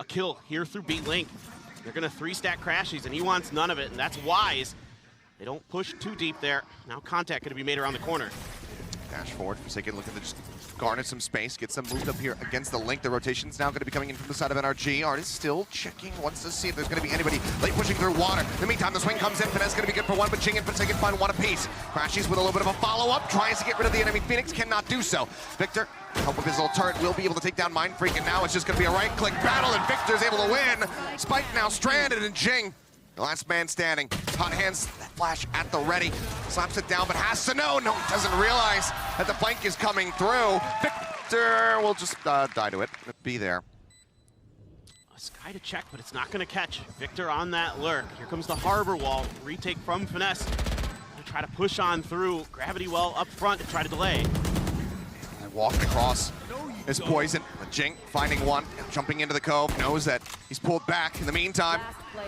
a kill here through B Link. They're gonna 3-stack Crashies, and he wants none of it, and that's wise. They don't push too deep there. Now contact gonna be made around the corner. Dash forward, Forsaken looking to just garner some space, get some moved up here against the Link. The rotation's now going to be coming in from the side of NRG. Artist still checking, wants to see if there's going to be anybody late pushing through water. In the meantime, the swing comes in. Finesse going to be good for one, but Jing and Forsaken find one apiece. Crashies with a little bit of a follow-up, tries to get rid of the enemy Phoenix, cannot do so. Victor, help with his little turret, will be able to take down Mind Freak, and now it's just going to be a right-click battle, and Victor's able to win. Spike now stranded, and Jing, the last man standing. Hot hands, that flash at the ready. Slaps it down, but has to know. No, doesn't realize that the flank is coming through. Victor will just die to it. Be there. A Sky to check, but it's not gonna catch. Victor on that lurk. Here comes the harbor wall. Retake from Finesse. Gonna try to push on through. Gravity well up front to try to delay. And walking across is Poison. But Jing finding one, jumping into the cove, knows that he's pulled back. In the meantime,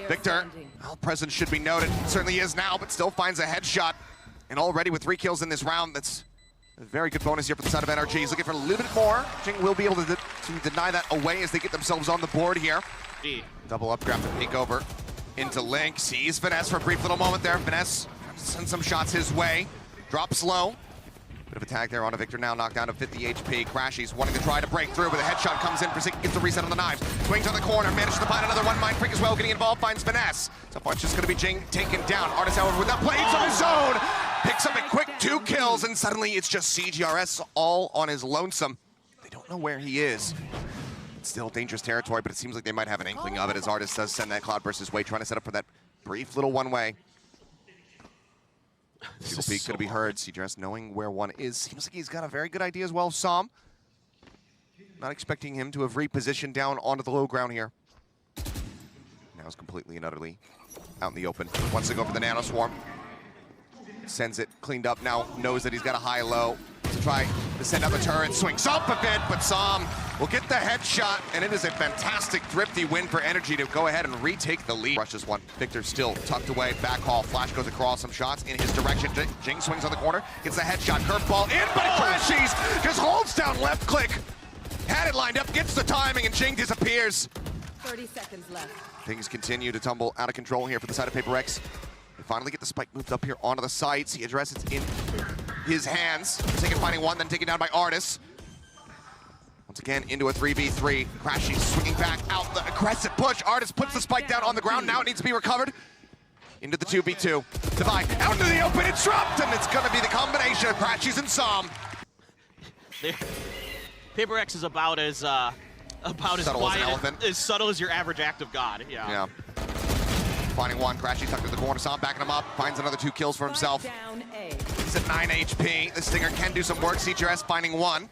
Victor, well, presence should be noted. Certainly is now, but still finds a headshot. And already with 3 kills in this round, that's a very good bonus here for the side of NRG. He's looking for a little bit more. Jing will be able to deny that away as they get themselves on the board here. Double up, grab the peek over into Link. Sees Finesse for a brief little moment there. Finesse sends some shots his way. Drops low. Bit of a tag there on a Victor now, knocked down to 50 HP. Crashies wanting to try to break through, but the headshot comes in. Forsaken gets the reset on the knives. Swings on the corner, manages to find another one. Mind Freak as well, getting involved, finds Finesse. So far it's just going to be Jing taken down. Artist, however, with that blades on his own, picks up a quick 2 kills, and suddenly it's just CGRS all on his lonesome. They don't know where he is. It's still dangerous territory, but it seems like they might have an inkling of it as Artist does send that Cloudburst his way, trying to set up for that brief little one-way. People peak could be heard. CGRS knowing where one is. Seems like he's got a very good idea as well. Som. Not expecting him to have repositioned down onto the low ground here. Now is completely and utterly out in the open. Wants to go for the Nano Swarm. Sends it cleaned up now. Knows that he's got a high-low to try to send out the turret. Swings up a bit, but Som will get the headshot, and it is a fantastic Thrifty win for NRG to go ahead and retake the lead. Rushes one. Victor still tucked away. Back haul. Flash goes across. Some shots in his direction. Jing swings on the corner. Gets the headshot. Curveball in, but Crashies just holds down left click. Had it lined up. Gets the timing, and Jing disappears. 30 seconds left. Things continue to tumble out of control here for the side of Paper X. They finally get the spike moved up here onto the sides. He addresses in his hands. Forsaken finding one, then taken down by Artis. Once again, into a 3v3. Crashies swinging back out the aggressive push. Artis puts the spike down on the ground. Now it needs to be recovered. Into the 2v2. Divide out into the open. It's dropped, and it's going to be the combination of Crashies and Som. Paper X is about as quiet, as subtle as your average act of God. Yeah. Finding one, Crashies tucked to the corner. Som backing him up. Finds another 2 kills for himself. He's at 9 HP. The Stinger can do some work. CGRS finding one.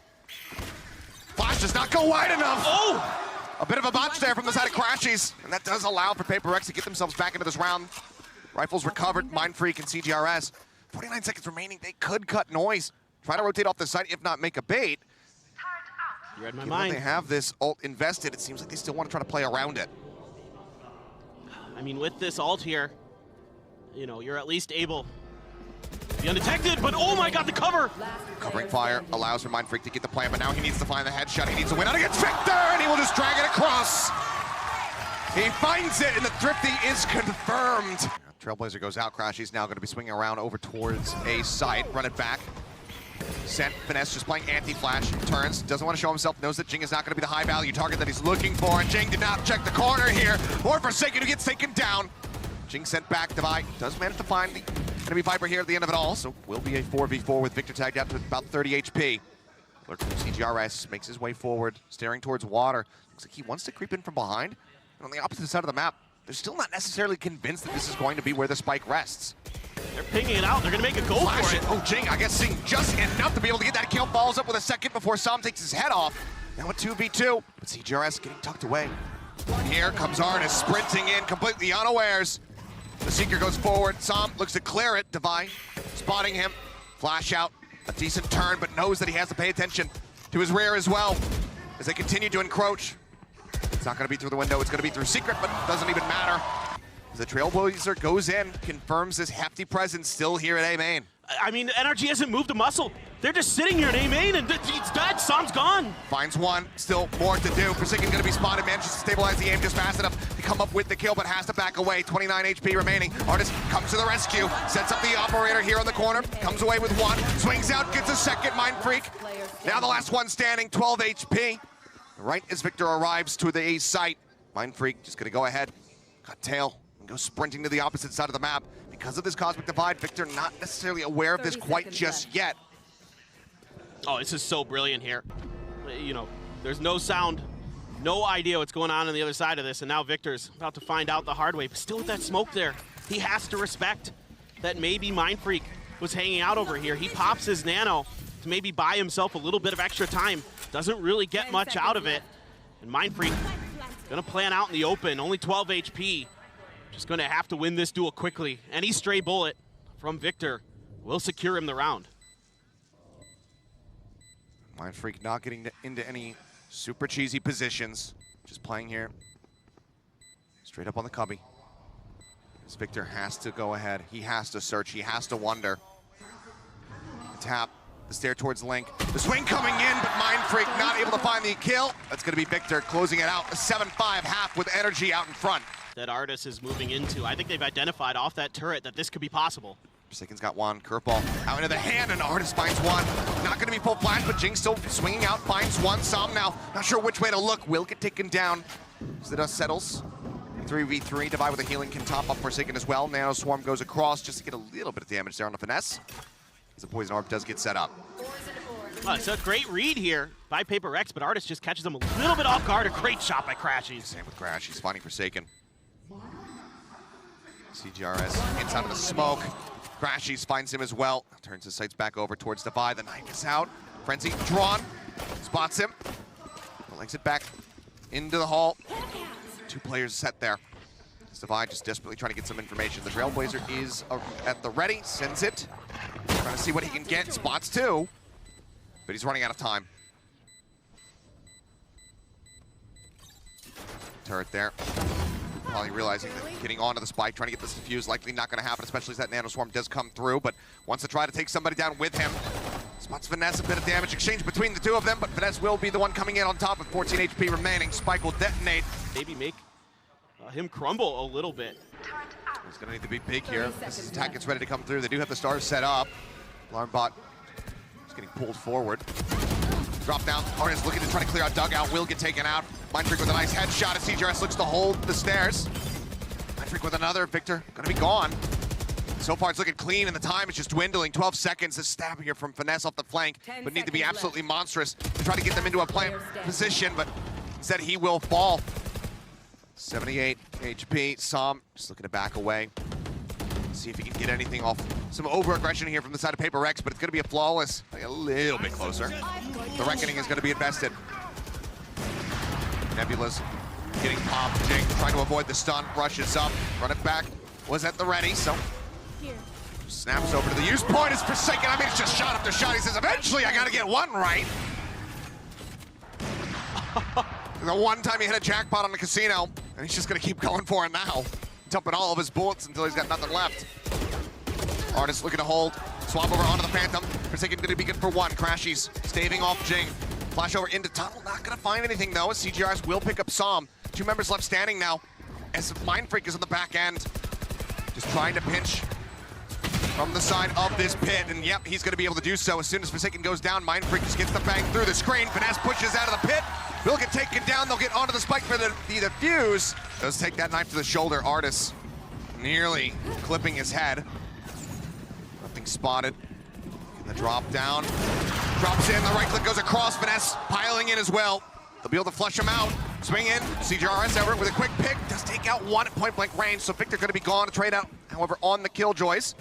Flash does not go wide enough. Oh! A bit of a botch there from the side of Crashies. And that does allow for Paper X to get themselves back into this round. Rifles recovered. Mind Freak and CGRS. 49 seconds remaining. They could cut noise. Try to rotate off the site, if not make a bait. You read my Given mind. they have this ult invested, it seems like they still want to try to play around it. I mean, with this ult here, you know, you're at least able to be undetected, but oh my god, the cover! Covering fire allows for Mind Freak to get the plan, but now he needs to find the headshot. He needs to win out against Victor, and he will just drag it across. He finds it, and the Thrifty is confirmed. Trailblazer goes out. Crashies now going to be swinging around over towards a site. Run it back. Sent. Finesse just playing anti-flash. Turns. Doesn't want to show himself. Knows that Jing is not going to be the high-value target that he's looking for. And Jing did not check the corner here. Or Forsaken, who gets taken down. Jing sent back. Divide does manage to find the enemy Viper here at the end of it all. So will be a 4v4 with Victor tagged out to about 30 HP. Lurk from CGRS makes his way forward, staring towards water. Looks like he wants to creep in from behind. And on the opposite side of the map, they're still not necessarily convinced that this is going to be where the spike rests. They're pinging it out. They're going to make a go for it. Oh, Jing, I guess seeing just enough to be able to get that kill. Follows up with a second before Som takes his head off. Now a 2v2, but CGRS getting tucked away. And here comes Artis sprinting in, completely unawares. The Seeker goes forward. Som looks to clear it. Divine spotting him. Flash out. A decent turn, but knows that he has to pay attention to his rear as well as they continue to encroach. It's not going to be through the window. It's going to be through Secret, but it doesn't even matter. As the Trailblazer goes in, confirms his hefty presence still here at A main. I mean, NRG hasn't moved a muscle. They're just sitting here in A main, and he's dead. Som's gone. Finds one, still more to do. Forsaken gonna be spotted, manages to stabilize the aim just fast enough to come up with the kill, but has to back away. 29 HP remaining. Artist comes to the rescue, sets up the operator here on the corner, comes away with one, swings out, gets a second, Mind Freak. Now the last one standing, 12 HP. Right as Victor arrives to the A site, Mind Freak just gonna go ahead, cut tail, and go sprinting to the opposite side of the map. Because of this Cosmic Divide, Victor not necessarily aware of this quite just yet. Oh, this is so brilliant here. You know, there's no sound, no idea what's going on the other side of this, and now Victor's about to find out the hard way. But still with that smoke there, he has to respect that maybe Mind Freak was hanging out over here. He pops his nano to maybe buy himself a little bit of extra time. Doesn't really get much out of it. And Mind Freak gonna plan out in the open, only 12 HP. Just gonna have to win this duel quickly. Any stray bullet from Victor will secure him the round. Mind Freak not getting into any super cheesy positions. Just playing here. Straight up on the cubby. As Victor has to go ahead. He has to search. He has to wonder. The tap. The stare towards Link. The swing coming in, but Mind Freak not able to find the kill. That's going to be Victor closing it out. A 7-5 half with NRG out in front. That Artis is moving into. I think they've identified off that turret that this could be possible. Forsaken's got one. Curveball out into the hand, and Artis finds one. Not going to be full flash, but Jing still swinging out, finds one. Som now, not sure which way to look. Will get taken down as the dust settles. 3v3, Divide with a healing can top up Forsaken as well. Nano Swarm goes across just to get a little bit of damage there on the finesse. As the Poison Orb does get set up. Oh, it's a great read here by Paper Rex, but Artis just catches him a little bit off guard. A great shot by Crashies. Same with Crash, he's finding Forsaken. CGRS inside of the smoke. Crashies finds him as well. Turns his sights back over towards Divide. The knife is out. Frenzy drawn. Spots him. Legs it back into the hall. Two players set there. Divide just desperately trying to get some information. The Trailblazer is at the ready. Sends it. Trying to see what he can get. Spots two. But he's running out of time. Turret there. Probably realizing that getting onto the spike, trying to get this defuse, likely not going to happen, especially as that Nano Swarm does come through, but wants to try to take somebody down with him. Spots Finesse, a bit of damage exchange between the two of them, but Finesse will be the one coming in on top with 14 HP remaining. Spike will detonate. Maybe make him crumble a little bit. He's going to need to be big here. This attack gets ready to come through. They do have the stars set up. Alarm bot is getting pulled forward. Drop down. Artist looking to try to clear out dugout. Will get taken out. Mind Freak with a nice headshot as CGRS looks to hold the stairs. Mind Freak with another. Victor gonna be gone. So far it's looking clean and the time is just dwindling. 12 seconds. This stab here from Finesse off the flank would need to be absolutely monstrous to try to get them into a plant position, but instead he will fall. 78 HP. Som just looking to back away. See if he can get anything off. Some over-aggression here from the side of Paper Rex, but it's going to be a flawless, like a little bit closer. The Reckoning is going to be invested. Nebula's getting popped. Jing trying to avoid the stun, rushes up, run it back. Was at the ready, so snaps over to the use point. It's Forsaken. I mean, it's just shot after shot. He says, eventually I got to get one right. The one time he hit a jackpot on the casino, and he's just going to keep going for it now. Dumping all of his bullets until he's got nothing left. Artist looking to hold. Swap over onto the Phantom. Forsaken going to be good for one. Crashies staving off Jing. Flash over into tunnel. Not going to find anything though. As CGRS will pick up Som. Two members left standing now. As Mind Freak is on the back end. Just trying to pinch from the side of this pit. And yep, he's going to be able to do so. As soon as Forsaken goes down, Mind Freak just gets the bang through the screen. Finesse pushes out of the pit. Will get taken down. They'll get onto the spike for the defuse. Does take that knife to the shoulder. Artis nearly clipping his head. Nothing spotted. The drop down. Drops in. The right click goes across. Finesse piling in as well. They'll be able to flush him out. Swing in. CGRS Everett with a quick pick. Does take out one at point blank range. So Victor going to be gone to trade out, however, on the Killjoys.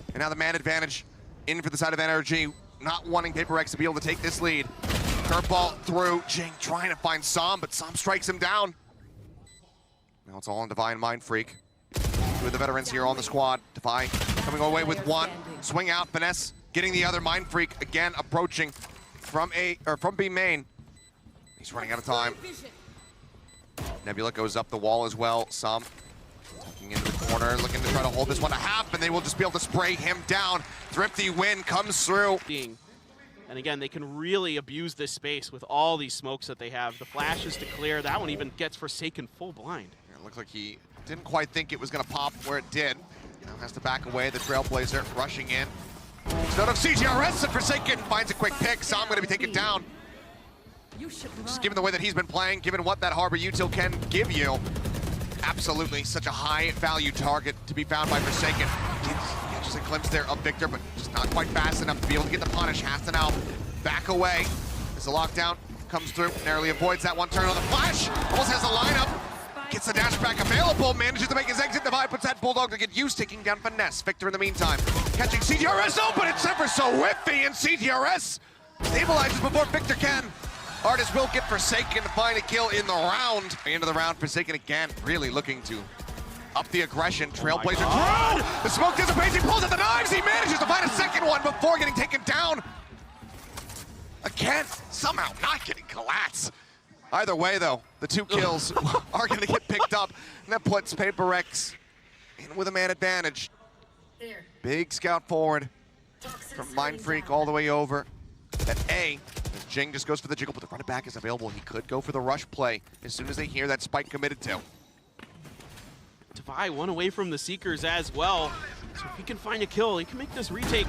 And now the man advantage in for the side of NRG. Not wanting Paper X to be able to take this lead. Curveball through. Jing trying to find Som, but Som strikes him down. Now it's all on Divine Mind Freak. Two of the veterans here on the squad. Divine coming away with one. Swing out. Finesse getting the other. Mind Freak again approaching from B main. He's running out of time. Nebula goes up the wall as well. Som tucking into the corner, looking to try to hold this one to half, and they will just be able to spray him down. Thrifty win comes through. Being And again, they can really abuse this space with all these smokes that they have. The flash is to clear. That one even gets Forsaken full blind. Yeah, it looked like he didn't quite think it was going to pop where it did. Now has to back away. The Trailblazer rushing in. Instead of CGRS, and Forsaken finds a quick pick. So I'm going to be taken down. Just given the way that he's been playing, given what that Harbor util can give you, absolutely such a high value target to be found by Forsaken. Just a glimpse there of Victor, but just not quite fast enough to be able to get the punish. Has to now back away as the lockdown comes through, narrowly avoids that one turn on the flash, almost has the lineup, gets the dash back available, manages to make his exit. Divide puts that Bulldog to get used, taking down Finesse. Victor in the meantime, catching CTRS open, it's ever so whiffy, and CTRS stabilizes before Victor can. Artist will get Forsaken to find a kill in the round. End of the round, Forsaken again, really looking to up the aggression. Trailblazer through! The smoke dissipates, he pulls out the knives, he manages to find a second one before getting taken down. Again, somehow not getting collapsed. Either way though, the 2 kills are gonna get picked up, and that puts Paper Rex in with a man advantage. Big scout forward from Mind Freak all the way over at A. Jing just goes for the jiggle, but the run it back is available. He could go for the rush play as soon as they hear that spike committed to. Devi one away from the Seekers as well. So if he can find a kill, he can make this retake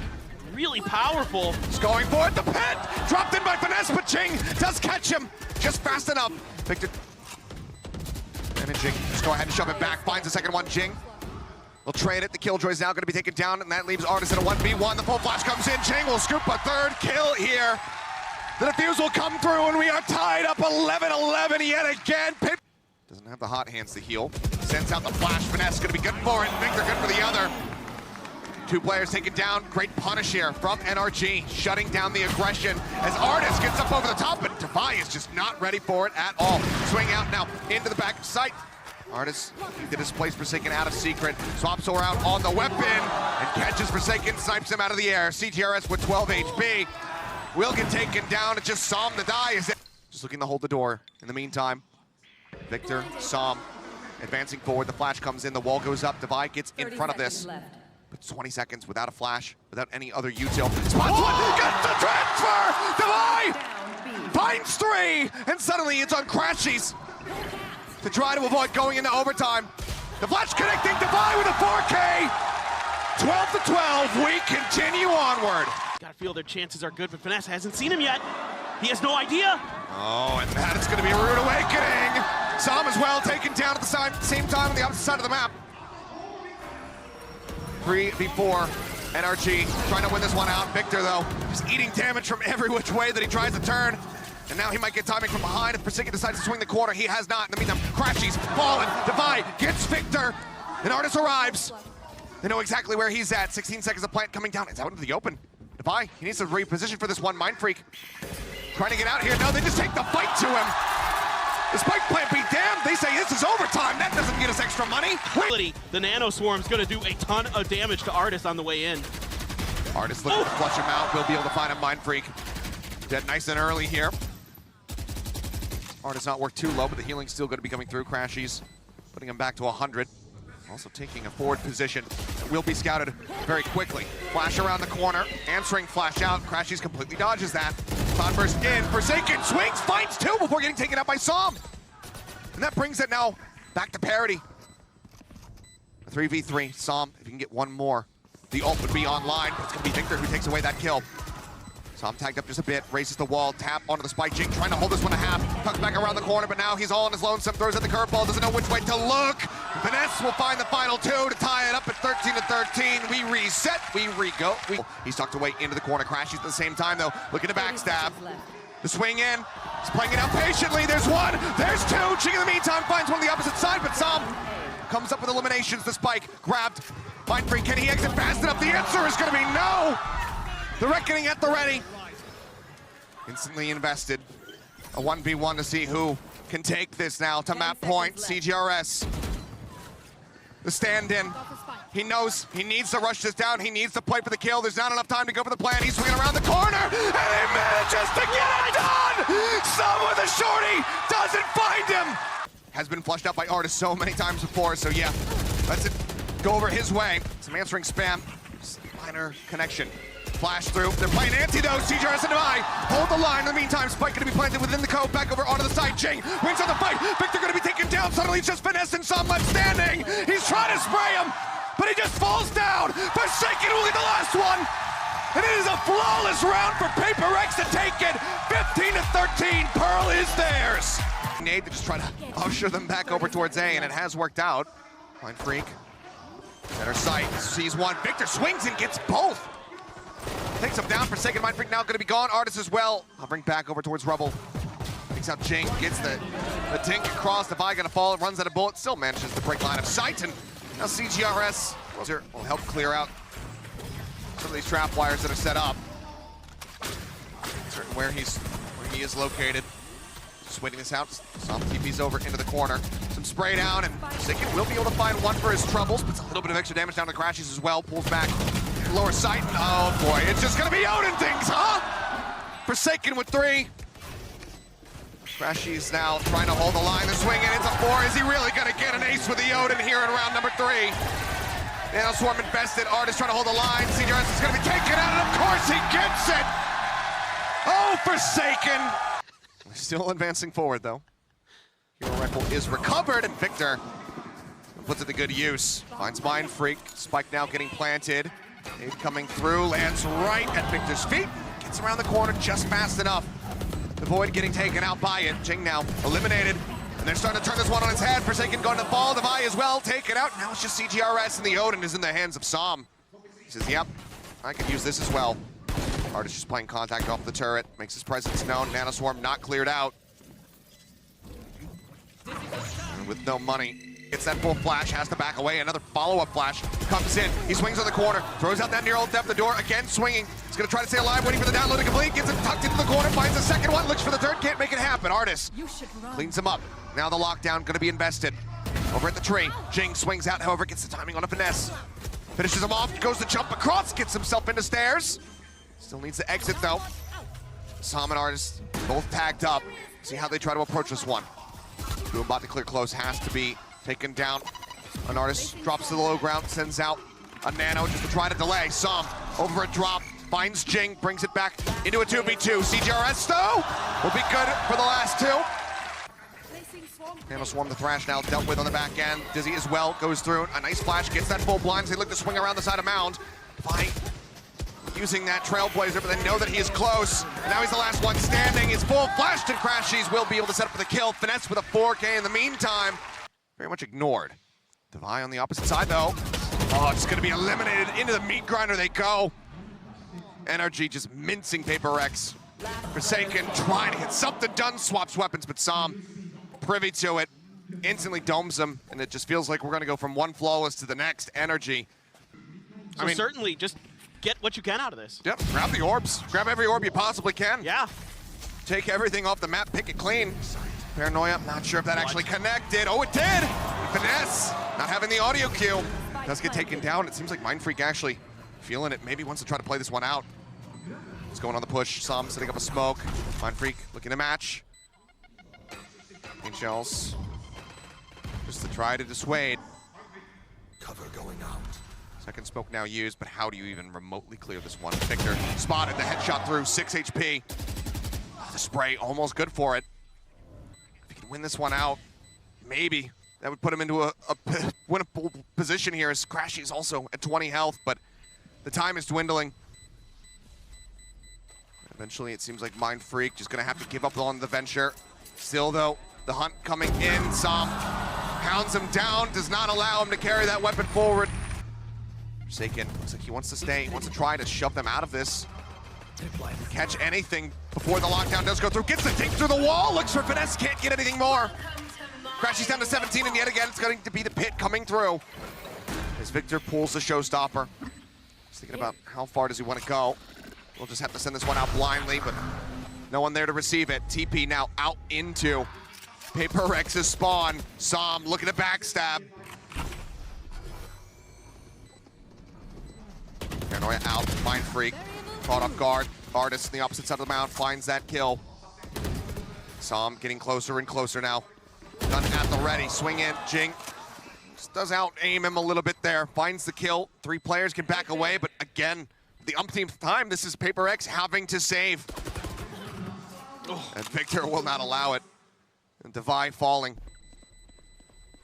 really powerful. He's going for it, the pit! Dropped in by Finesse, but Jing does catch him just fast enough. Victor, and then Jing just go ahead and shove it back, finds the second one, Jing. They'll trade it, the Killjoy is now gonna be taken down, and that leaves Artist in a 1v1. The full flash comes in, Jing will scoop a third kill here. The defuse will come through, and we are tied up 11-11 yet again. Pip doesn't have the hot hands to heal. Sends out the flash. Finesse gonna be good for it. Victor good for the other. 2 players taken down. Great punish here from NRG, shutting down the aggression as Artist gets up over the top, but Devi is just not ready for it at all. Swing out now into the back of sight. Artist did displace Forsaken out of secret. Swaps her out on the weapon and catches Forsaken, snipes him out of the air. CTRS with 12 HP. Will get taken down. It's just Som the die. Just looking to hold the door. In the meantime, Victor, Som, advancing forward. The flash comes in. The wall goes up. Devi gets in front of this. But 20 seconds without a flash, without any other util. Spots one, gets the transfer! Devi finds 3, and suddenly it's on Crashies to try to avoid going into overtime. The flash connecting Devi with a 4K. 12-12, we continue onward. Gotta feel their chances are good, but Finesse hasn't seen him yet. He has no idea. Oh, and that is gonna be a rude awakening. Som as well taken down at the same time on the opposite side of the map. 3v4, NRG trying to win this one out. Victor though, just eating damage from every which way that he tries to turn. And now he might get timing from behind if Forsaken decides to swing the corner. He has not. In the meantime, Crashies fallen. Devi gets Victor, and Artist arrives. They know exactly where he's at. 16 seconds of plant coming down. It's out into the open. Devi, he needs to reposition for this one. Mind Freak trying to get out here. No, they just take the fight to him. The spike plant be damned. They say this is overtime. That doesn't get us extra money. The Nano Swarm's gonna do a ton of damage to Artist on the way in. Artist looking to flush him out. We'll be able to find a Mind Freak. Dead nice and early here. Artist not worked too low, but the healing's still going to be coming through. Crashies putting him back to 100. Also taking a forward position that will be scouted very quickly. Flash around the corner, answering flash out. Crashies completely dodges that. Cloudburst in, Forsaken swings, finds 2 before getting taken out by Som. And that brings it now back to Parity. A 3v3, Som, if you can get one more, the ult would be online. It's going to be Victor who takes away that kill. Som tagged up just a bit, raises the wall, tap onto the spike. Jing trying to hold this one a half, tucks back around the corner, but now he's all on his lonesome, throws at the curveball, doesn't know which way to look. Finesse will find the final 2 to tie it up at 13-13. We reset, we re-go. He's tucked away into the corner. Crashies at the same time though, looking to backstab. The swing in, he's playing it out patiently. There's 1, there's 2. Jing in the meantime finds one on the opposite side, but Som comes up with eliminations. The spike grabbed. Mind Freak, can he exit fast enough? The answer is gonna be no. The reckoning at the ready. Instantly invested. A 1v1 to see who can take this now to map point. CGRS. The stand-in. He knows he needs to rush this down. He needs to play for the kill. There's not enough time to go for the plan. He's swinging around the corner, and he manages to get it done! Some with a shorty doesn't find him! Has been flushed out by Artist so many times before, so yeah, let's go over his way. Some answering spam. Just minor connection. Flash through. They're playing anti though. CJRS and Divine hold the line. In the meantime, Spike going to be planted within the cove. Back over onto the side. Jing wins on the fight. Victor going to be taken down. Suddenly it's just Finesse and Som left standing. He's trying to spray him, but he just falls down. Forsaken will get the last one. And it is a flawless round for Paper Rex to take it. 15-13. Pearl is theirs. Nate to just try to usher them back over towards A, and it has worked out. Mind Freak. Center sight. Sees one. Victor swings and gets both. Takes him down. Forsaken. Mind Freak now going to be gone. Artist as well. Hovering back over towards Rubble. Takes out Jing. Gets the dink across. Divine going to fall. Runs out of bullet. Still manages to break line of sight. And now CGRS will help clear out some of these trap wires that are set up. Certain where he is located. Just waiting this out. Some TP's over into the corner. Some spray down, and Forsaken will be able to find one for his troubles, but a little bit of extra damage down to Crashies as well. Pulls back. Lower sight. Oh boy, it's just gonna be Odin things, huh? Forsaken with 3. Crashies now trying to hold the line. The swing, and it's a 4. Is he really gonna get an ace with the Odin here in round number 3? Now Swarm invested. Artist trying to hold the line. CJRS is going to be taken out, and of course he gets it! Oh, Forsaken! Still advancing forward, though. Hero Rifle is recovered, and Victor puts it to good use. Finds Mind Freak. Spike now getting planted. Aid coming through, lands right at Victor's feet. Gets around the corner just fast enough. The Void getting taken out by it. Jing now eliminated. And they're starting to turn this one on its head. Forsaken going to fall. Devi as well. Take it out. Now it's just CGRS, and the Odin is in the hands of Som. He says, yep, I could use this as well. Artist just playing contact off the turret. Makes his presence known. Nanoswarm not cleared out. And with no money. Gets that full flash. Has to back away. Another follow-up flash. Comes in. He swings on the corner. Throws out that near ult depth. The door again swinging. He's going to try to stay alive. Waiting for the download to complete. Gets it tucked into the corner. Finds the second one. Looks for the third. Can't make it happen. Artist cleans him up. Now the lockdown going to be invested. Over at the tree. Jing swings out. However, gets the timing on a Finesse. Finishes him off. Goes to jump across. Gets himself into stairs. Still needs to exit though. Som and Artist both tagged up. See how they try to approach this one. Duel about to clear close. Has to be taken down. An Artist drops to the low ground. Sends out a Nano just to try to delay. Som over a drop. Finds Jing. Brings it back into a 2v2. CGRS though will be good for the last 2. Nanoswarm the Thrash now dealt with on the back end. Dizzy as well goes through. A nice flash, gets that full blind. They look to swing around the side of Mound. Devi using that Trailblazer, but they know that he is close. And now he's the last one standing. His full flash to Crashies will be able to set up for the kill. Finesse with a 4K in the meantime. Very much ignored. Devi on the opposite side though. Oh, it's gonna be eliminated. Into the meat grinder they go. NRG just mincing Paper Rex. Forsaken trying to get something done. Swaps weapons, but Som privy to it, instantly domes him, and it just feels like we're going to go from one flawless to the next. Energy. So I mean, certainly just get what you can out of this. Yep, grab the orbs. Grab every orb you possibly can. Yeah. Take everything off the map, pick it clean. Paranoia, not sure if that actually connected. Oh, it did! Finesse, not having the audio cue. Does get taken down. It seems like Mind Freak actually feeling it. Maybe wants to try to play this one out. He's going on the push. Som setting up a smoke. Mind Freak looking to match. Shells just to try to dissuade. Cover going out. Second smoke now used, but how do you even remotely clear this one? Victor spotted the headshot through, 6 HP. Oh, the spray almost good for it. If he can win this one out, maybe that would put him into a winnable position here, as Crashies also at 20 health, but the time is dwindling. Eventually it seems like Mind Freak just gonna have to give up on the venture. Still though, the hunt coming in. Som pounds him down, does not allow him to carry that weapon forward. Forsaken, looks like he wants to stay, he wants to try to shove them out of this. Catch anything before the lockdown does go through. Gets the dink through the wall, looks for Finesse, can't get anything more. Crashies down to 17, and yet again it's going to be the pit coming through. As Victor pulls the Showstopper. He's thinking about how far does he want to go. We'll just have to send this one out blindly, but no one there to receive it. TP now out into Paper Rex's spawn. Som looking to backstab. Paranoia out. Mind Freak caught off guard. Artist on the opposite side of the mound finds that kill. Som getting closer and closer now. Gun at the ready. Swing in. Jing just does out aim him a little bit there. Finds the kill. 3 players can back away, but again, the umpteenth time this is Paper X having to save. Oh. And Victor will not allow it. And Devi falling.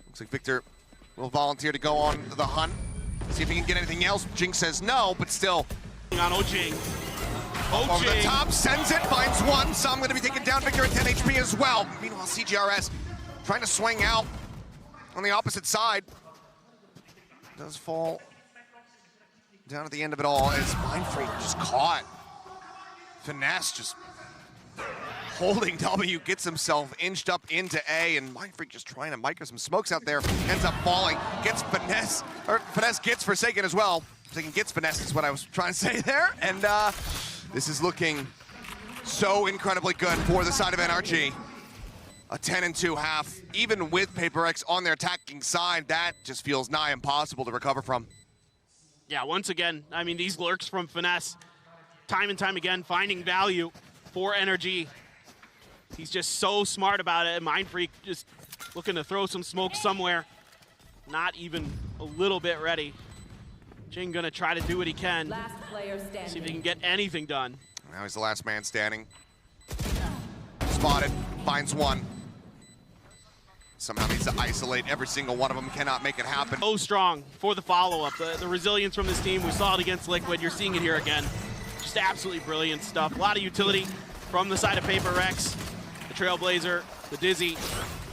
Looks like Victor will volunteer to go on the hunt. See if he can get anything else. Jing says no, but still. On Ojing. Over the top, sends it, finds one. Some going to be taken down. Victor at 10 HP as well. Meanwhile, CGRS trying to swing out on the opposite side. Does fall down at the end of it all as Mindfreak just caught. Finesse just holding W, gets himself inched up into A, and Mindfreak just trying to micro some smokes out there, ends up falling, gets Finesse, or Finesse gets Forsaken as well. Forsaken gets Finesse is what I was trying to say there, and this is looking so incredibly good for the side of NRG. A 10-2 half, even with Paper X on their attacking side, that just feels nigh impossible to recover from. Yeah, once again, I mean, these lurks from Finesse, time and time again, finding value for NRG. He's just so smart about it, and Mindfreak just looking to throw some smoke somewhere. Not even a little bit ready. Jing gonna try to do what he can. Last player standing. See if he can get anything done. Now he's the last man standing. Spotted, finds one. Somehow needs to isolate every single one of them, cannot make it happen. So strong for the follow-up. The resilience from this team, we saw it against Liquid, you're seeing it here again. Just absolutely brilliant stuff. A lot of utility from the side of Paper X. The Trailblazer, the Dizzy,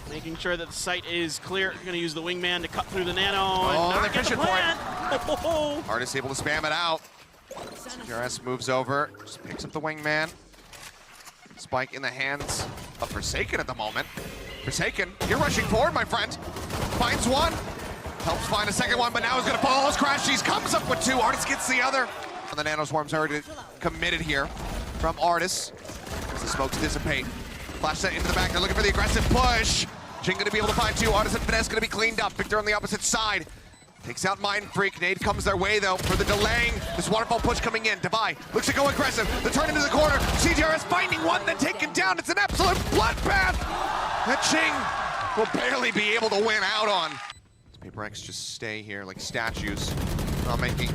making sure that the site is clear. You're gonna use the Wingman to cut through the Nano and not get the plant. Artist able to spam it out. CGRS moves over, just picks up the Wingman. Spike in the hands of Forsaken at the moment. Forsaken, you're rushing forward, my friend. Finds one, helps find a second one, but now he's gonna fall. Crashies comes up with two, Artist gets the other. And the Nano Swarm's already committed here from Artist. As the smokes dissipate. Flash set into the back, they're looking for the aggressive push. Jing gonna be able to find two, Artist and Finesse gonna be cleaned up. Victor on the opposite side. Takes out Mindfreak, nade comes their way though for the delaying. This waterfall push coming in, Devi looks to go aggressive. The turn into the corner, CGRS finding one, then taken down. It's an absolute bloodbath that Jing will barely be able to win out on. Paper X just stay here like statues, not making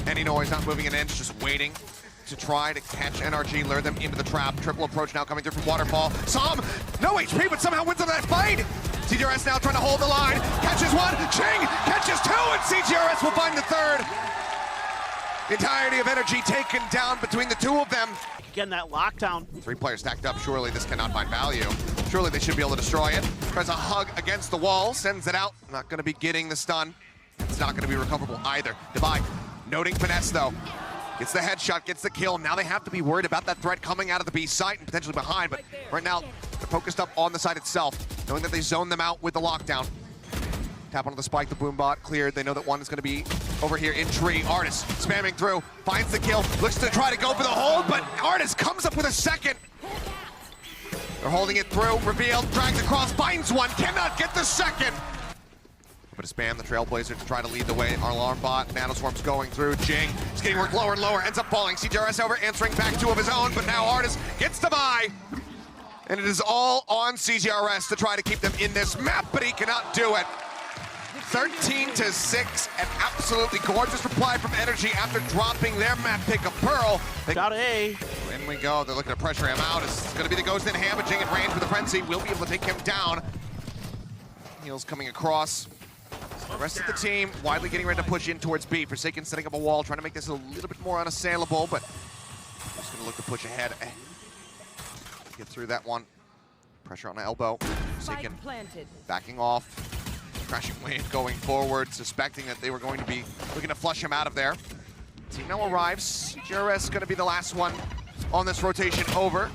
any noise, not moving an inch, just waiting to try to catch NRG, lure them into the trap. Triple approach now coming through from Waterfall. Som, no HP, but somehow wins on that fight. CGRS now trying to hold the line, catches one, Jing catches two, and CGRS will find the third. The entirety of NRG taken down between the two of them. Again, that lockdown. Three players stacked up, surely this cannot find value. Surely they should be able to destroy it. Tries a hug against the wall, sends it out. Not gonna be getting the stun. It's not gonna be recoverable either. Devi, noting Finesse though. Gets the headshot, gets the kill. Now they have to be worried about that threat coming out of the B site and potentially behind, but right now they're focused up on the site itself, knowing that they zone them out with the lockdown. Tap onto the spike, the boom bot cleared. They know that one is gonna be over here in tree. Artist spamming through, finds the kill, looks to try to go for the hold, but Artist comes up with a second. They're holding it through, revealed, dragged across, finds one, cannot get the second. But to spam the Trailblazer to try to lead the way. Our alarm bot, Nanoswarm's going through. Jing is getting worked lower and lower, ends up falling. CGRS over, answering back two of his own, but now Artist gets the buy. And it is all on CGRS to try to keep them in this map, but he cannot do it. 13-6, an absolutely gorgeous reply from NRG after dropping their map pick of Pearl. Got A. In we go, they're looking to pressure him out. It's gonna be the ghost in hand, but Jing in range with the frenzy. Will be able to take him down. Heels coming across. The rest of the team widely getting ready to push in towards B. Forsaken setting up a wall, trying to make this a little bit more unassailable, but just gonna look to push ahead. Get through that one. Pressure on the elbow. Forsaken backing off. Crashing wave going forward, suspecting that they were going to be looking to flush him out of there. Team now arrives. CGRS gonna be the last one on this rotation over.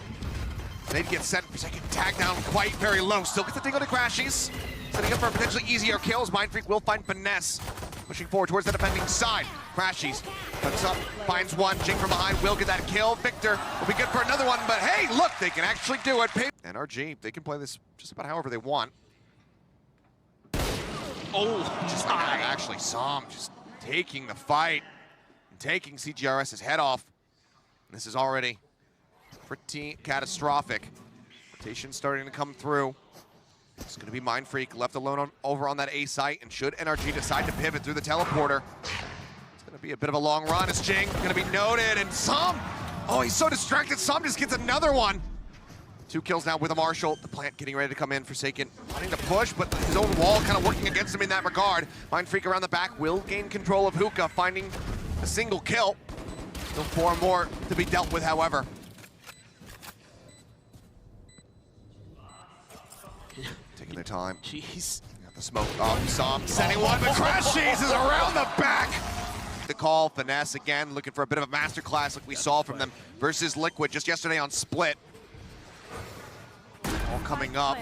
They'd get sent. Forsaken tag down quite very low. Still gets the ding on the Crashies. Setting up for potentially easier kills. Mindfreak will find Finesse. Pushing forward towards the defending side. Crashies cuts up, finds one. Jing from behind will get that kill. Victor will be good for another one, but hey, look, they can actually do it. NRG, they can play this just about however they want. Oh, Just like that, actually, Som just taking the fight and taking CGRS's head off. This is already pretty catastrophic. Rotation starting to come through. It's going to be Mindfreak left alone over on that A site, and should NRG decide to pivot through the teleporter, it's going Gonna be a bit of a long run as Jing gonna be noted, and Som, oh, he's so distracted. Som just gets another one. 2 kills now with a Marshall. The plant getting ready to come in. Forsaken wanting to push, but his own wall kind of working against him in that regard. Mindfreak around the back will gain control of Hookah, finding a single kill. Still 4 more to be dealt with, however. Taking their time. Jeez. Got the smoke off. Som sending one, but Crash Cheese is around the back. The call, Finesse again, looking for a bit of a masterclass like we saw from them versus Liquid just yesterday on Split. All coming up.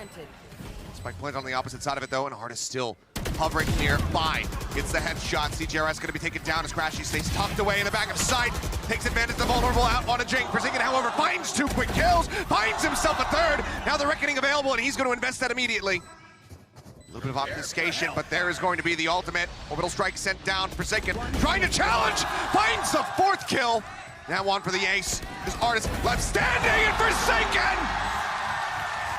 Spike planted on the opposite side of it though, and Artist still hovering nearby. Gets the headshot. CGRS gonna be taken down as Crashy stays tucked away in the back of sight. Takes advantage of the vulnerable out on a Jing. Forsaken, however, finds 2 quick kills, finds himself a 3rd. Now the Reckoning available, and he's gonna invest that immediately. A little bit of obfuscation, but there is going to be the ultimate. Orbital strike sent down. Forsaken trying to challenge, finds the 4th kill. Now on for the ace. This Artist left standing, and Forsaken!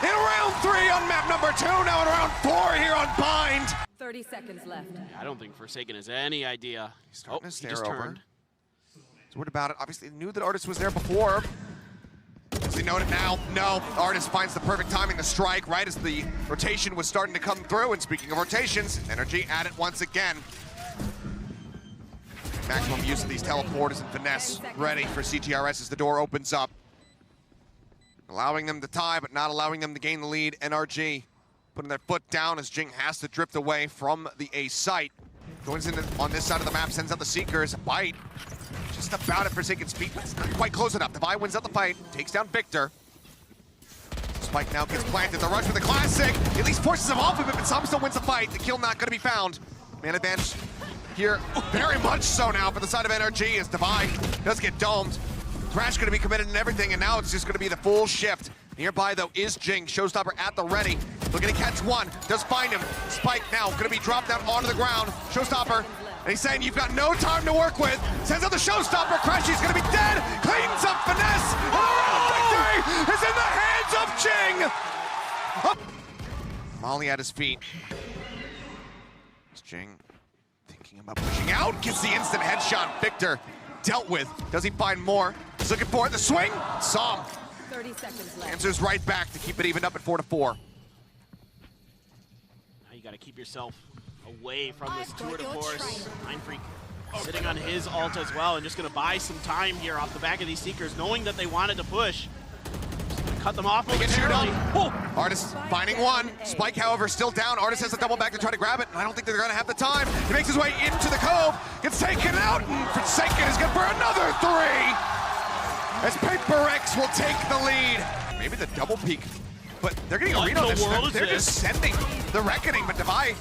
In round 3 on map number 2, now in round 4 here on Bind. 30 seconds left. I don't think Forsaken has any idea. He's starting to he stare just over. turned. He's worried about it. Obviously knew that Artist was there before. Does he note it now? No. Artist finds the perfect timing to strike right as the rotation was starting to come through. And speaking of rotations, NRG at it once again. Maximum use of these teleporters and Finesse ready for CGRS as the door opens up. Allowing them to tie, but not allowing them to gain the lead. NRG putting their foot down as Jing has to drift away from the A site. Joins in on this side of the map, sends out the Seekers. Bite. Just about at Forsaken speed, but it's not quite close enough. Devi wins out the fight, takes down Victor. Spike now gets planted. The rush with the classic. At least forces him off of it, but Som still wins the fight. The kill not going to be found. Man advantage here, very much so now for the side of NRG as Devi does get domed. Thrash going to be committed and everything, and now it's just going to be the full shift. Nearby, though, is Jing. Showstopper at the ready. Looking to catch one. Does find him. Spike now going to be dropped down onto the ground. Showstopper, and he's saying, you've got no time to work with. Sends out the Showstopper. Crashy's going to be dead. Cleans up Finesse. And the round victory is in the hands of Jing. Up. Molly at his feet. It's Jing thinking about pushing out. Gets the instant headshot. Victor dealt with. Does he find more? He's looking for it. The swing. Som 30 seconds left. answers right back to keep it evened up at 4-4. Now you got to keep yourself away from this tour de force. Mindfreak sitting on his ult as well, and just going to buy some time here off the back of these Seekers, knowing that they wanted to push. Cut them off momentarily. Artist finding one. Spike, however, still down. Artist has a double back to try to grab it. I don't think they're going to have the time. He makes his way into the cove. Gets taken out, and Forsaken is good for another 3. As Paper X will take the lead. Maybe the double peek, but they're getting a read on this. They're just sending the Reckoning, but Devi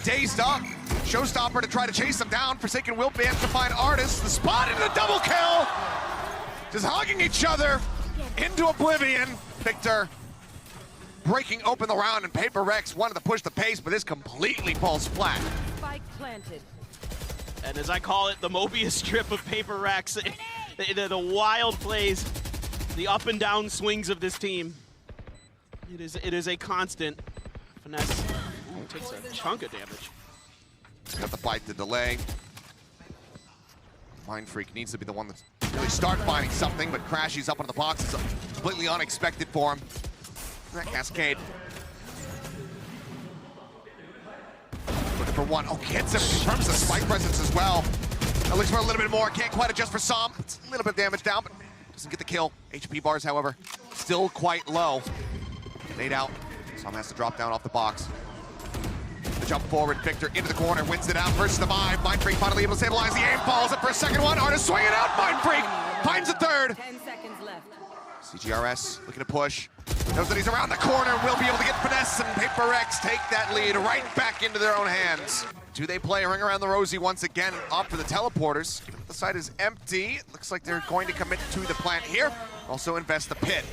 dazed up. Showstopper to try to chase them down. Forsaken will manage to find Artist. The spot into the double kill. Just hugging each other into oblivion. Victor breaking open the round, and Paper Rex wanted to push the pace, but this completely falls flat. Spike planted. And as I call it, the Mobius strip of Paper Rex. The wild plays, the up and down swings of this team. It is a constant. Finesse takes a chunk of damage. Got the bite, the delay. Mindfreak needs to be the one that's really start finding something, but Crashy's up on the box. It's completely unexpected for him. That cascade. Looking for one. Oh, gets him. Confirms the spike presence as well. That looks for a little bit more. Can't quite adjust for Som. It's a little bit of damage down, but doesn't get the kill. HP bars, however, still quite low. Nade out. Som has to drop down off the box. The jump forward, Victor into the corner, wins it out versus the Vive. Mindfreak finally able to stabilize the aim, falls up for a second one. Artist swinging out, Mindfreak finds a 3rd. 10 seconds left. CGRS looking to push. Knows that he's around the corner and will be able to get Finesse, and Paper X take that lead right back into their own hands. Do they play a ring around the rosy once again? Opt for the teleporters. The site is empty. It looks like they're going to commit to the plant here. Also invest the pit.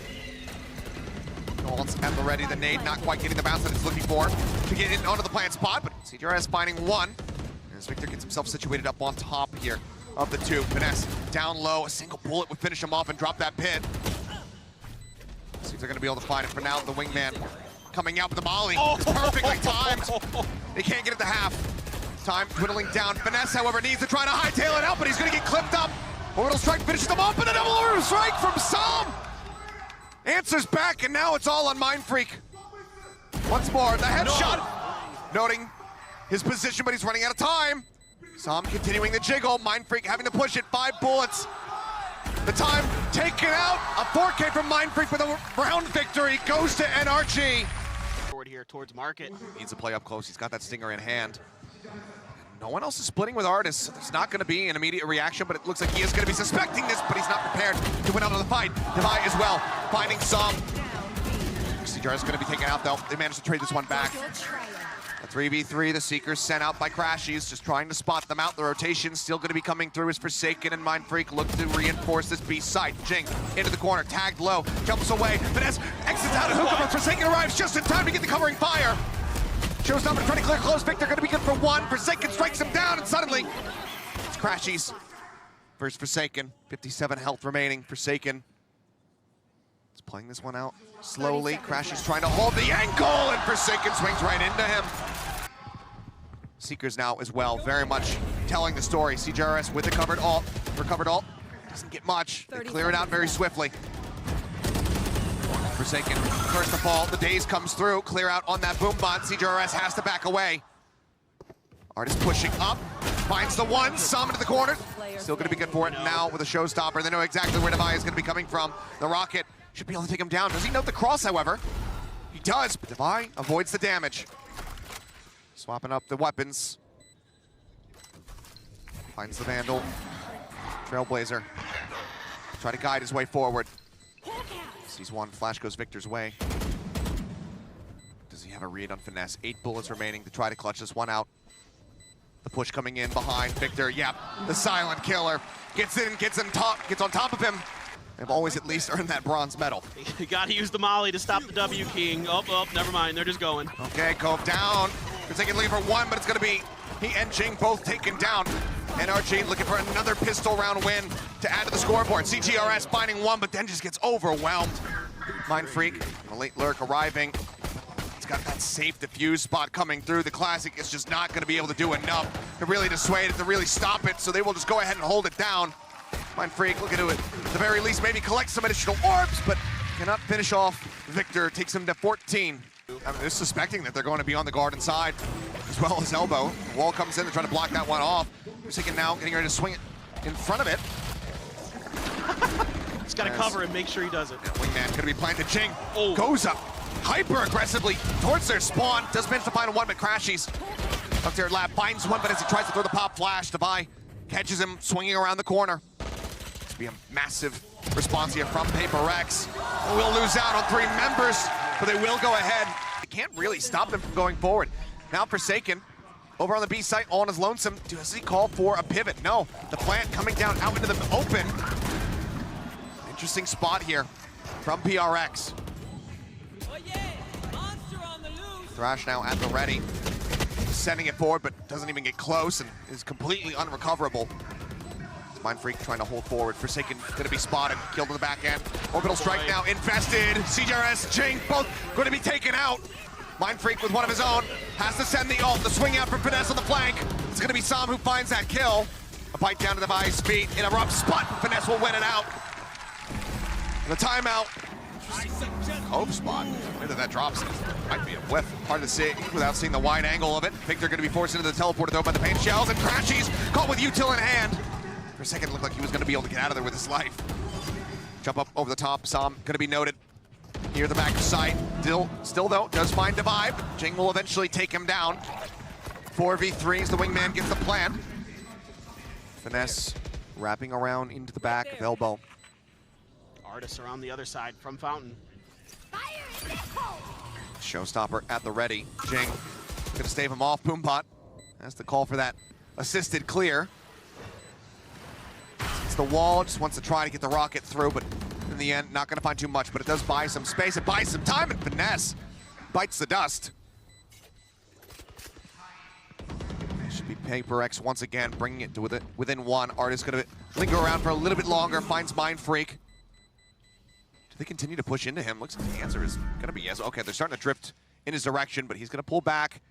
Ult's at the ready. The nade not quite getting the bounce that it's looking for to get in onto the plant spot, but CGRS finding one. As Victor gets himself situated up on top here of the 2. Finesse down low. A single bullet would finish him off and drop that pit. See if they're going to be able to find it. For now, the wingman coming out with the molly. It's perfectly timed. They can't get it to half. Time dwindling down. Finesse, however, needs to try to hightail it out, but he's gonna get clipped up. Orbital strike finishes them off, and a double orbital strike from Sam! Answers back, and now it's all on Mindfreak. Once more, the headshot. Noting his position, but he's running out of time. Sam continuing the jiggle. Mindfreak having to push it. 5 bullets. The time taken out. A 4K from Mindfreak with a round victory. Goes to NRG. Forward here towards Market. Needs to play up close. He's got that stinger in hand. No one else is splitting with Artis, so there's not going to be an immediate reaction, but it looks like he is going to be suspecting this, but he's not prepared to win out of the fight. Devi as well, finding some. CJR is going to be taken out, though. They managed to trade this one back. A 3v3, the Seekers sent out by Crashies, just trying to spot them out. The rotation still going to be coming through as Forsaken and Mindfreak look to reinforce this B site. Jing into the corner, tagged low, jumps away. Finesse exits out, a hook over. Forsaken arrives just in time to get the covering fire. Showstopper trying to clear close. Victor going to be good for 1. Forsaken strikes him down, and suddenly it's Crashies versus Forsaken. 57 health remaining. Forsaken is playing this one out slowly. Crashies trying to hold the ankle, and Forsaken swings right into him. Seekers now as well, very much telling the story. CJRS with the covered ult. Recovered ult. Doesn't get much. They clear it out very swiftly. Forsaken, first of all, the daze comes through, clear out on that boom bot. CJRS has to back away. Artist pushing up, finds the one, Sam into the corner. Still gonna be good for it now with a Showstopper. They know exactly where Devi is gonna be coming from. The rocket should be able to take him down. Does he note the cross, however? He does, but Devi avoids the damage. Swapping up the weapons. Finds the Vandal. Trailblazer. Try to guide his way forward. Sees one, flash goes Victor's way. Does he have a read on Finesse? 8 bullets remaining to try to clutch this one out. The push coming in behind Victor. Yep, the silent killer gets in, gets on top of him. They've always at least earned that bronze medal. You gotta use the molly to stop the W King. Oh, never mind, they're just going. Okay, Cove down. Forsaken looking for 1, but it's gonna be he and Jing both taken down. NRG looking for another pistol round win to add to the scoreboard. CJRS finding 1, but then just gets overwhelmed. Mindfreak, a late lurk arriving. It's got that safe defuse spot coming through. The Classic is just not gonna be able to do enough to really dissuade it, to really stop it, so they will just go ahead and hold it down. Mindfreak looking to, at the very least, maybe collect some additional orbs, but cannot finish off Victor. Takes him to 14. I mean, they're suspecting that they're going to be on the guard inside, as well as elbow. The wall comes in, they're trying to block that one off. Forsaken now getting ready to swing it in front of it. He's got to cover and make sure he does it. Wingman going to be planted. Jing goes up hyper aggressively towards their spawn. Does manage to find 1, but Crashies up there at lab finds 1, but as he tries to throw the pop flash, Devi catches him swinging around the corner. It's be a massive response here from Paper Rex. We'll lose out on 3 members, but they will go ahead. They can't really stop them from going forward. Now Forsaken over on the B site, all on his lonesome. Does he call for a pivot? No. The plant coming down out into the open. Interesting spot here from PRX. Thrash now at the ready. Sending it forward, but doesn't even get close and is completely unrecoverable. Mindfreak trying to hold forward. Forsaken going to be spotted, killed in the back end. Orbital strike now infested. CJRS, Jing, both going to be taken out. Mindfreak with one of his own, has to send the ult, the swing out from Finesse on the flank. It's gonna be Sam who finds that kill. A bite down to the Devi's feet in a rough spot. Finesse will win it out. And the timeout. Cove spot. Whether that drops might be a whiff. Hard to see without seeing the wide angle of it. Victor gonna be forced into the teleporter though by the paint shells, and Crashies caught with util in hand. For a second it looked like he was gonna be able to get out of there with his life. Jump up over the top, Sam gonna be noted. Near the back of sight. Still though, does find Devi, but Jing will eventually take him down. 4v3 as the wingman gets the plant. Finesse wrapping around into the back of elbow. Artists are on the other side from Fountain. Showstopper at the ready. Jing gonna stave him off. Boombot has to call for that assisted clear. It's the wall, just wants to try to get the rocket through, but in the end, not gonna find too much, but it does buy some space, it buys some time, and Finesse bites the dust. Should be Paper X once again, bringing it to within 1. Artist gonna linger around for a little bit longer, finds Mindfreak. Do they continue to push into him? Looks like the answer is gonna be yes. Okay, they're starting to drift in his direction, but he's gonna pull back.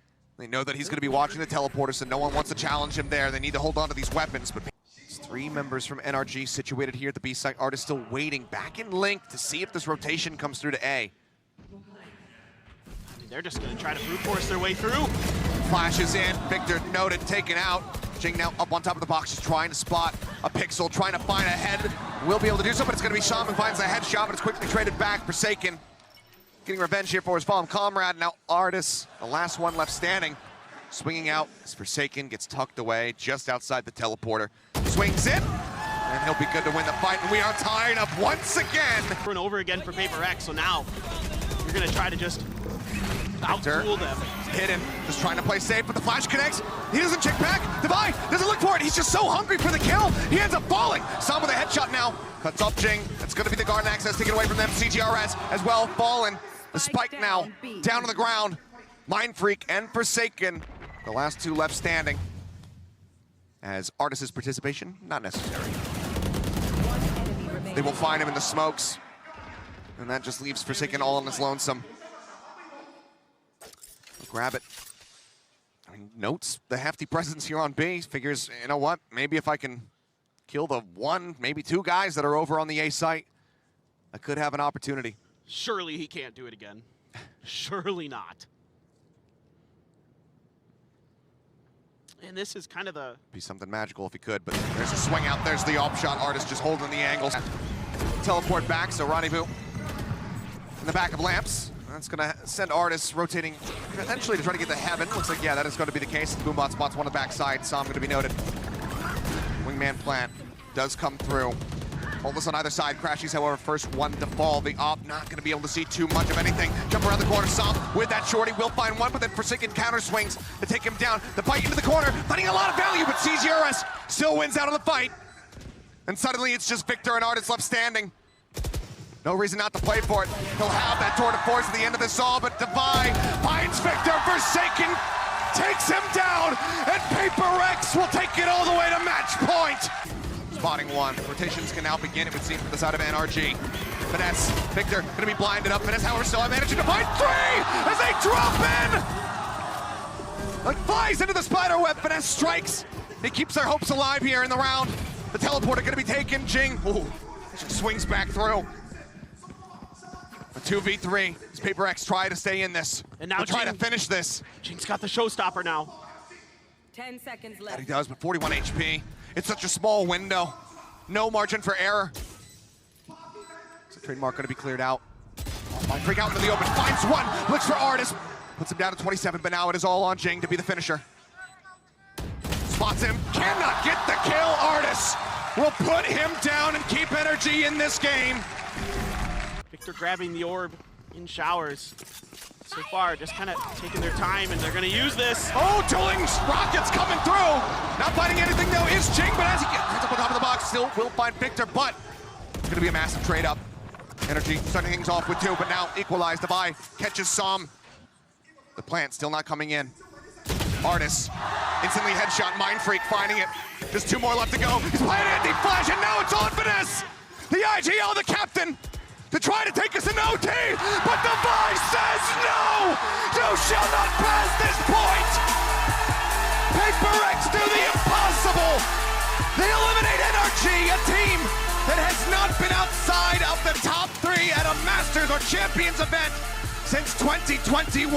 They know that he's going to be watching the teleporter, so no one wants to challenge him there. They need to hold on to these weapons. But it's 3 members from NRG situated here at the B site. Artist still waiting back in Link to see if this rotation comes through to A. They're just going to try to brute force their way through. Flashes in, Victor noted, taken out. Jing now up on top of the box, just trying to spot a pixel, trying to find a head. Will be able to do so, but it's going to be Sham who finds a headshot, but it's quickly traded back. Forsaken getting revenge here for his fallen comrade. Now Artis, the last one left standing, swinging out as Forsaken gets tucked away just outside the teleporter. Swings in, and he'll be good to win the fight. And we are tied up once again. Over and over again for Paper X, so now you're going to try to just out-duel them. Hidden, just trying to play safe, but the flash connects. He doesn't check back. Devi doesn't look for it. He's just so hungry for the kill. He ends up falling. Sam with a headshot now. Cuts off Jing. That's going to be the Garden access taken away from them. CGRS as well fallen. The spike now down on the ground. Mind Freak and Forsaken, the last 2 left standing. As Artis' participation, not necessary. They will find him in the smokes. And that just leaves Forsaken all on his lonesome. Grab it. I mean, notes the hefty presence here on B. Figures, you know what? Maybe if I can kill the 1, maybe 2 guys that are over on the A site, I could have an opportunity. Surely he can't do it again. Surely not. And this is kind of the... Be something magical if he could, but there's a swing out. There's the op shot. Artist just holding the angles. Teleport back, so Rendezvous in the back of Lamps. That's gonna send Artis rotating potentially to try to get to heaven. Looks like, yeah, that is going to be the case. The Boombot spots one on the backside. Sam going to be noted. Wingman plant does come through. Holdless on either side. Crashies, however, first one to fall. The op not going to be able to see too much of anything. Jump around the corner. Sam with that shorty will find one, but then Forsaken counter swings to take him down. The bite into the corner, finding a lot of value, but CGRS still wins out of the fight. And suddenly it's just Victor and Artis left standing. No reason not to play for it. He'll have that tour de force at the end of this all, but Devi finds Victor. Forsaken takes him down, and Paper X will take it all the way to match point. Spotting one. Rotations can now begin, it would seem, from the side of NRG. Finesse, Victor gonna be blinded up. Finesse, however, still managing to find 3 as they drop in. Like flies into the spider web. Finesse strikes. He keeps their hopes alive here in the round. The teleporter gonna be taken. Jing, ooh, swings back through. A 2v3. Does Paper X try to stay in this? And now He'll try to finish this. Jing's got the showstopper now. 10 seconds That left. he does, but 41 HP. It's such a small window. No margin for error. Is the trademark going to be cleared out? Mind Freak out into the open. Finds one. Looks for Artis. Puts him down to 27, but now it is all on Jing to be the finisher. Spots him. Cannot get the kill. Artis will put him down and keep energy in this game. Victor grabbing the orb in showers. So far, just kind of taking their time, and they're going to use this. Oh, dueling rockets coming through. Not finding anything, though, is Jing, but as he gets up on top of the box, still will find Victor, but it's going to be a massive trade-up. NRG starting things off with 2, but now equalized. Devi catches Sam. The plant still not coming in. Artis, instantly headshot. Mind Freak finding it. Just 2 more left to go. He's playing anti-flash, and now it's on Finesse. The IGL, the captain, to try to take us in OT, but Devi says no! You shall not pass this point! Paper X do the impossible! They eliminate NRG, a team that has not been outside of the top 3 at a Masters or Champions event since 2021.